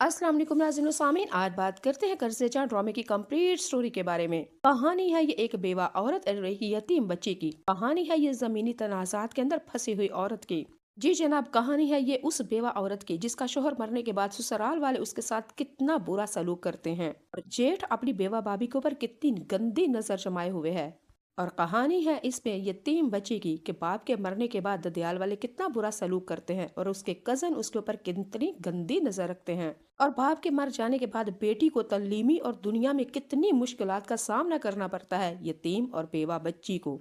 अस्सलाम वालेकुम नाज़रीन व सामीन। आज बात करते हैं कर्ज़े जां ड्रामे की कंप्लीट स्टोरी के बारे में। कहानी है ये एक बेवा औरत और एक यतीम बच्ची की। कहानी है ये ज़मीनी तनाज़ात के अंदर फंसी हुई औरत की। जी जनाब, कहानी है ये उस बेवा औरत की जिसका शोहर मरने के बाद ससुराल वाले उसके साथ कितना बुरा सलूक करते हैं और जेठ अपनी बेवा भाभी के ऊपर कितनी गंदी नजर जमाए हुए है। और कहानी है इसमें यतीम बच्ची की कि बाप के मरने के बाद ददियाल वाले कितना बुरा सलूक करते हैं और उसके कजन उसके ऊपर कितनी गंदी नजर रखते हैं। और बाप के मर जाने के बाद बेटी को तलीमी और दुनिया में कितनी मुश्किलात का सामना करना पड़ता है यतीम और बेवा बच्ची को।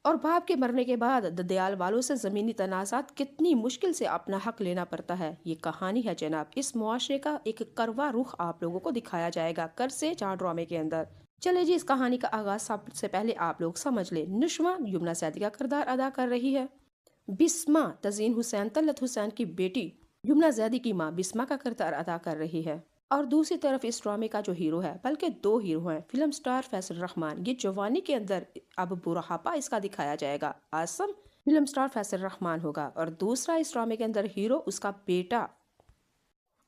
और बाप के मरने के बाद ददियाल वालों से जमीनी तनाजात कितनी मुश्किल से अपना हक लेना पड़ता है। ये कहानी है जनाब। इस मुआशरे का एक करवा रुख आप लोगों को दिखाया जाएगा कर्ज़े जां ड्रामे के अंदर। चले जी, इस कहानी का आगाज सबसे पहले आप लोग समझ ले। नुश्वा युमना सैदी का किरदार अदा कर रही है। बिस्मा तजीन हुसैन तलत हुसैन की बेटी युमना जैदी की माँ बिस्मा का किरदार अदा कर रही है। और दूसरी तरफ इस ड्रामे का जो हीरो है, बल्कि दो हीरो हैं, फिल्म स्टार फैसल रहमान। ये जवानी के अंदर अब बुढ़ापा इसका दिखाया जाएगा। आसम फिल्म स्टार फैसल रहमान होगा और दूसरा इस ड्रामे के अंदर हीरो उसका बेटा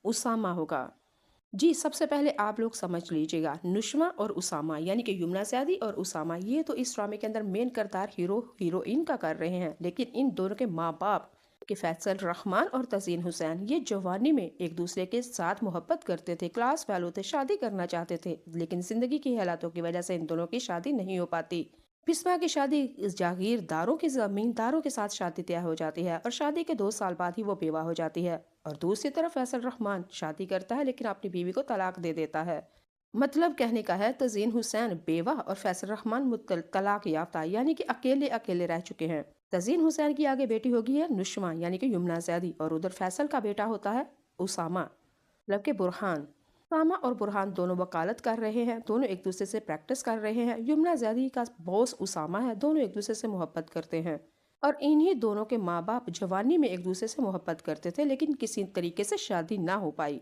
उसामा होगा। जी, सबसे पहले आप लोग समझ लीजिएगा, नुश्वा और उसामा यानी कि युमना सैदी और उसामा, ये तो इस ड्रामे के अंदर मेन किरदार हीरो हीरोइन का कर रहे हैं। लेकिन इन दोनों के माँ बाप के फैसल रहमान और तजीन हुसैन ये जवानी में एक दूसरे के साथ मोहब्बत करते थे, क्लास फेलो थे, शादी करना चाहते थे। लेकिन जिंदगी की हालातों की वजह से इन दोनों की शादी नहीं हो पाती। बिस्मा की शादी इस जागीरदारों के जमींदारों के साथ शादी तय हो जाती है और शादी के 2 साल बाद ही वो बेवा हो जाती है। और दूसरी तरफ फैसल रहमान शादी करता है लेकिन अपनी बीवी को तलाक दे देता है। मतलब कहने का है, तजीन हुसैन बेवा और फैसल रहमान तलाक याफ्ता यानी कि अकेले अकेले रह चुके हैं। तजीन हुसैन की आगे बेटी होगी है नुश्मा यानी कि युमना जैदी, और उधर फैसल का बेटा होता है उसामा, मतलब के बुरहान। उसामा और बुरहान दोनों वकालत कर रहे हैं, दोनों एक दूसरे से प्रैक्टिस कर रहे हैं। युमना जैदी का बॉस उसामा है, दोनों एक दूसरे से मोहब्बत करते हैं। और इन्हीं दोनों के माँ बाप जवानी में एक दूसरे से मोहब्बत करते थे लेकिन किसी तरीके से शादी ना हो पाई।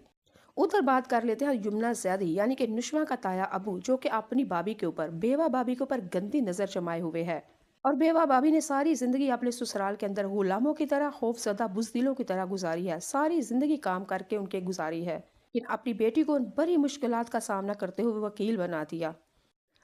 उधर बात कर लेते हैं युमना जैदी यानी कि नुश्वा का ताया अबू, जो कि अपनी भाभी के ऊपर, बेवा भाभी के ऊपर गंदी नजर जमाए हुए है। और बेवा भाभी ने सारी जिंदगी अपने ससुराल के अंदर गुलामों की तरह, खौफजदा बुजदिलों की तरह गुजारी है। सारी जिंदगी काम करके उनके गुजारी है, लेकिन अपनी बेटी को बड़ी मुश्किलात का सामना करते हुए वकील बना दिया।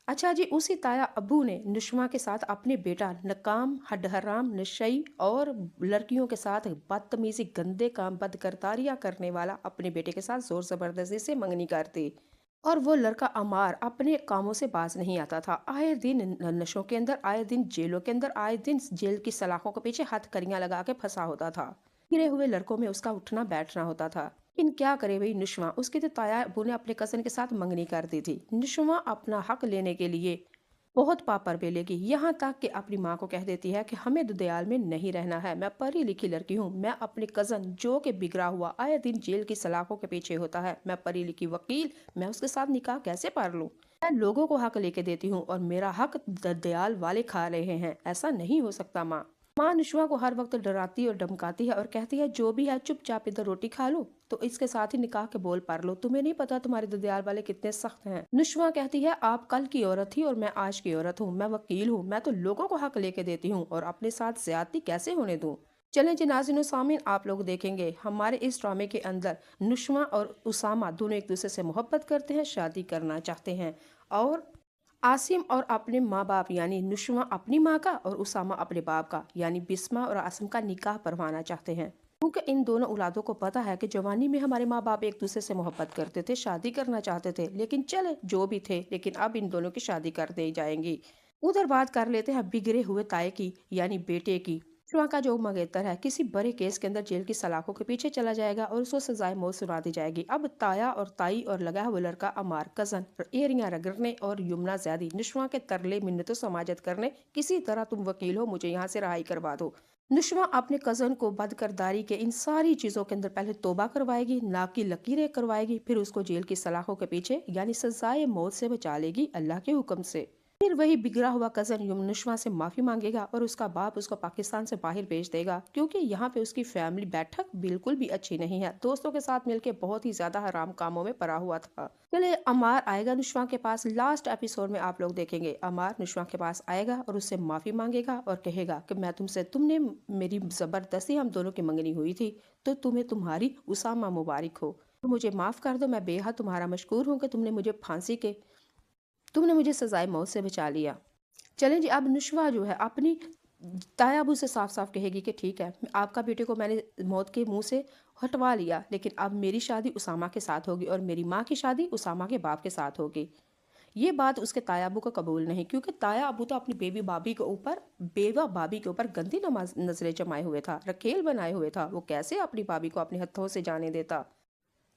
अच्छा जी, उसी ताया अब्बू ने नुश्वा के साथ अपने बेटा नकाम, हडहराम, नशई और लड़कियों के साथ बदतमीजी, गंदे काम, बदकरदारियां करने वाला अपने बेटे के साथ जोर जबरदस्ती से मंगनी कर दी। और वो लड़का अमार अपने कामों से बाज नहीं आता था। आए दिन नशों के अंदर, आए दिन जेलों के अंदर, आए दिन जेल की सलाखों के पीछे हथकड़ियां लगा के फंसा होता था। गिरे हुए लड़कों में उसका उठना बैठना होता था। लेकिन क्या करे भाई नुश्वा, उसकी तो ताया अबू ने अपने कजन के साथ मंगनी कर दी थी। नुश्वा अपना हक लेने के लिए बहुत पापर बेलेगी, यहाँ तक कि अपनी माँ को कह देती है कि हमें दुदयाल में नहीं रहना है, मैं पढ़ी लिखी लड़की हूँ, मैं अपने कजन जो कि बिगड़ा हुआ आए दिन जेल की सलाखों के पीछे होता है, मैं पढ़ी लिखी वकील, मैं उसके साथ निकाह कैसे पढ़ लूँ। मैं लोगों को हक लेके देती हूँ और मेरा हक ददयाल वाले खा रहे हैं, ऐसा नहीं हो सकता माँ। माँ नुश्वा को हर वक्त डराती और धमकाती है और कहती है जो भी है चुपचाप इधर रोटी खा लो तो इसके साथ ही निकाह के बोल पढ़ लो, तुम्हें नहीं पता तुम्हारे ददियाल वाले कितने सख्त हैं। नुश्वा कहती है आप कल की औरत थी और मैं आज की औरत हूँ, मैं वकील हूँ, मैं तो लोगों को हक लेके देती हूँ और अपने साथ ज्यादती कैसे होने दूँ। चलें जी नाज़रीन व सामीन, आप लोग देखेंगे हमारे इस ड्रामे के अंदर नुश्वा और उसामा दोनों एक दूसरे से मोहब्बत करते हैं, शादी करना चाहते हैं। और आसिम और अपने माँ बाप यानी नुश्वा अपनी माँ का और उसामा अपने बाप का यानी बिस्मा और आसिम का निकाह पढ़वाना चाहते हैं। क्योंकि इन दोनों औलादों को पता है कि जवानी में हमारे माँ बाप एक दूसरे से मोहब्बत करते थे, शादी करना चाहते थे, लेकिन चले जो भी थे, लेकिन अब इन दोनों की शादी कर दी जाएंगी। उधर बात कर लेते हैं बिगड़े हुए ताए की यानी बेटे की। शुआ का जो मंगेतर है किसी बड़े केस के अंदर जेल की सलाखों के पीछे चला जाएगा और उसको सजाए मौत सुना दी जाएगी। अब ताया और ताई और लगा हुआ लड़का अमार कजन एरियां रगड़ने और युमना ज्यादी नुश्वा के तरले मिन्नतों समाजत करने, किसी तरह तुम वकील हो मुझे यहाँ से रहाई करवा दो। नुश्वा अपने कजन को बदकरदारी के इन सारी चीजों के अंदर पहले तोबा करवाएगी, नाक की लकीरें करवाएगी, फिर उसको जेल की सलाखों के पीछे यानी सजाए मौत से बचा लेगी अल्लाह के हुक्म से। फिर वही बिगड़ा हुआ कजन युमनुश्वा से माफी मांगेगा और उसका बाप उसको पाकिस्तान से बाहर भेज देगा, क्योंकि यहाँ पे उसकी फैमिली बैठक बिल्कुल भी अच्छी नहीं है, दोस्तों के साथ मिलके बहुत ही ज्यादा हराम कामों में पड़ा हुआ था। चले अमार आएगा नुश्वा के पास, लास्ट एपिसोड में आप लोग देखेंगे अमार नुश्वा के पास आएगा और उससे माफी मांगेगा और कहेगा कि मैं तुमसे, तुमने मेरी जबरदस्ती हम दोनों की मंगनी हुई थी तो तुम्हें तुम्हारी उसामा मुबारक हो। مجھے معاف کر دو، میں بے حد تمہارا مشکور ہوں کہ تم نے مجھے سزائے موت سے بچا لیا۔ چلیں جی، اب نشوہ جو ہے اپنی تایا ابو سے صاف صاف کہے گی کہ ٹھیک ہے، آپ کا بیٹے کو میں نے موت کے منہ سے ہٹوا لیا، لیکن اب میری شادی اسامہ کے ساتھ ہوگی اور میری ماں کی شادی اسامہ کے باپ کے ساتھ ہوگی۔ یہ بات اس کے تایا ابو کو قبول نہیں، کیونکہ تایا ابو تو اپنی بیوہ بابی کے اوپر گندی نظریں جمائے ہوئے تھا، رکھیل بنائے ہوئے تھا، وہ کیسے اپنی بابی کو اپنے ہتھوں سے جانے دیتا۔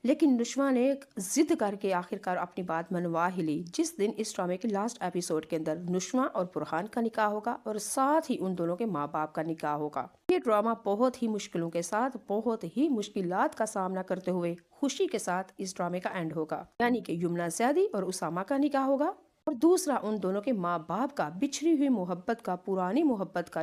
لیکن نشوہ نے ضد کر کے آخرکار اپنی بات منوا ہی لی، جس دن اس ڈرامے کے لاسٹ ایپیسوڈ کے اندر نشوہ اور برہان کا نکاح ہوگا اور ساتھ ہی ان دونوں کے ماں باپ کا نکاح ہوگا۔ یہ ڈرامہ بہت ہی مشکلوں کے ساتھ، بہت ہی مشکلات کا سامنا کرتے ہوئے خوشی کے ساتھ اس ڈرامے کا اینڈ ہوگا، یعنی کہ یمنا زیدی اور اسامہ کا نکاح ہوگا، اور دوسرا ان دونوں کے ماں باپ کا بچھڑی ہوئی محبت کا، پرانی محبت کا